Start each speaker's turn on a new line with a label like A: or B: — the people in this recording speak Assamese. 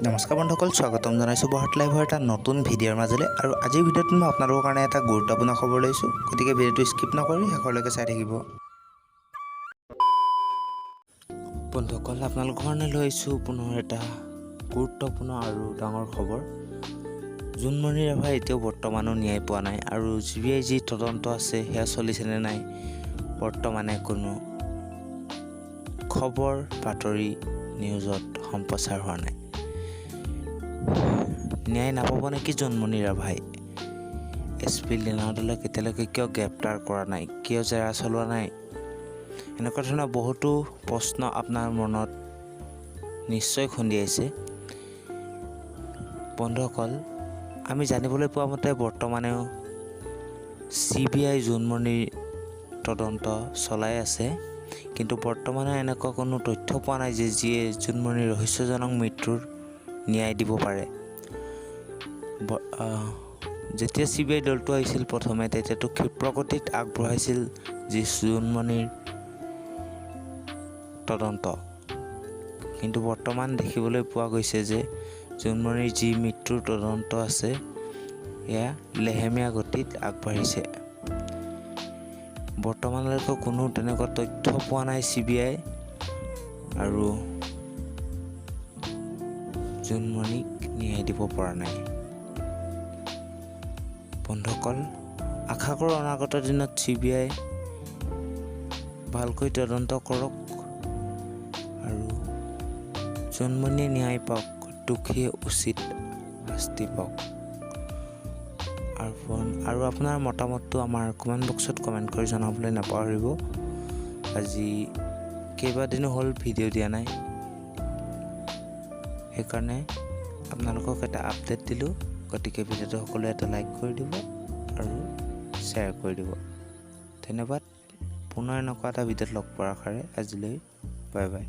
A: নমস্কাৰ বন্ধুসকল, স্বাগতম জনাইছোঁ বহাট লাইভৰ এটা নতুন ভিডিঅ'ৰ মাজলৈ। আৰু আজিৰ ভিডিঅ'টোত মই আপোনালোকৰ কাৰণে এটা গুৰুত্বপূৰ্ণ খবৰ লৈছোঁ, গতিকে ভিডিঅ'টো স্কিপ নকৰি শেষলৈকে চাই থাকিব। বন্ধুসকল, আপোনালোকৰ কাৰণে লৈ আহিছোঁ পুনৰ এটা গুৰুত্বপূৰ্ণ আৰু ডাঙৰ খবৰ। জোনমণি ৰাভাই এতিয়াও বৰ্তমানো ন্যায় পোৱা নাই, আৰু CBI যি তদন্ত আছে সেয়া চলিছেনে নাই বৰ্তমানে কোনো খবৰ বাতৰি নিউজত সম্প্ৰচাৰ হোৱা নাই। ন্যায় নাপাব নেকি জোনমণি ৰাভাই? SP লীনাদলক এতিয়ালৈকে কিয় গ্ৰেপ্তাৰ কৰা নাই, কিয় জেৰা চলোৱা নাই? এনেকুৱা ধৰণৰ বহুতো প্ৰশ্ন আপোনাৰ মনত নিশ্চয় খুন্দিয়াইছে। বন্ধুসকল, আমি জানিবলৈ পোৱা মতে বৰ্তমানেও CBI জোনমণিৰ তদন্ত চলাই আছে, কিন্তু বৰ্তমানে এনেকুৱা কোনো তথ্য পোৱা নাই যে যিয়ে জোনমণিৰ ৰহস্যজনক মৃত্যুৰ ন্যায় দিব পাৰে। যেতিয়া CBI দলটো আহিছিল প্ৰথমে, তেতিয়াতো ক্ষিপ্ৰগতিত আগবঢ়াইছিল যি জোনমণিৰ তদন্ত, কিন্তু বৰ্তমান দেখিবলৈ পোৱা গৈছে যে জোনমণিৰ যি মৃত্যুৰ তদন্ত আছে এয়া লেহেমীয়া গতিত আগবাঢ়িছে। বৰ্তমানলৈকে কোনো তেনেকুৱা তথ্য পোৱা নাই CBI, আৰু জোনমণিক ন্যায় দিব পৰা নাই। বন্ধুসকল, আশা কৰোঁ অনাগত দিনত CBI ভালকৈ তদন্ত কৰক আৰু জোনমণিয়ে ন্যায় পাওক, দোষীয়ে উচিত শাস্তি পাওক। আৰু আপোনাৰ মতামতটো আমাৰ কমেণ্ট বক্সত কমেণ্ট কৰি জনাবলৈ নাপাহৰিব। আজি কেইবাদিনো হ'ল ভিডিঅ' দিয়া নাই, সেইকাৰণে আপোনালোকক এটা আপডেট দিলোঁ। গতিকে ভিডিঅ'টো সকলোৱে এটা লাইক কৰি দিব আৰু শ্বেয়াৰ কৰি দিব। ধন্যবাদ। পুনৰ এনেকুৱা এটা ভিডিঅ'ত লগ পোৱাৰ আশাৰে আজিলৈ বাই বাই।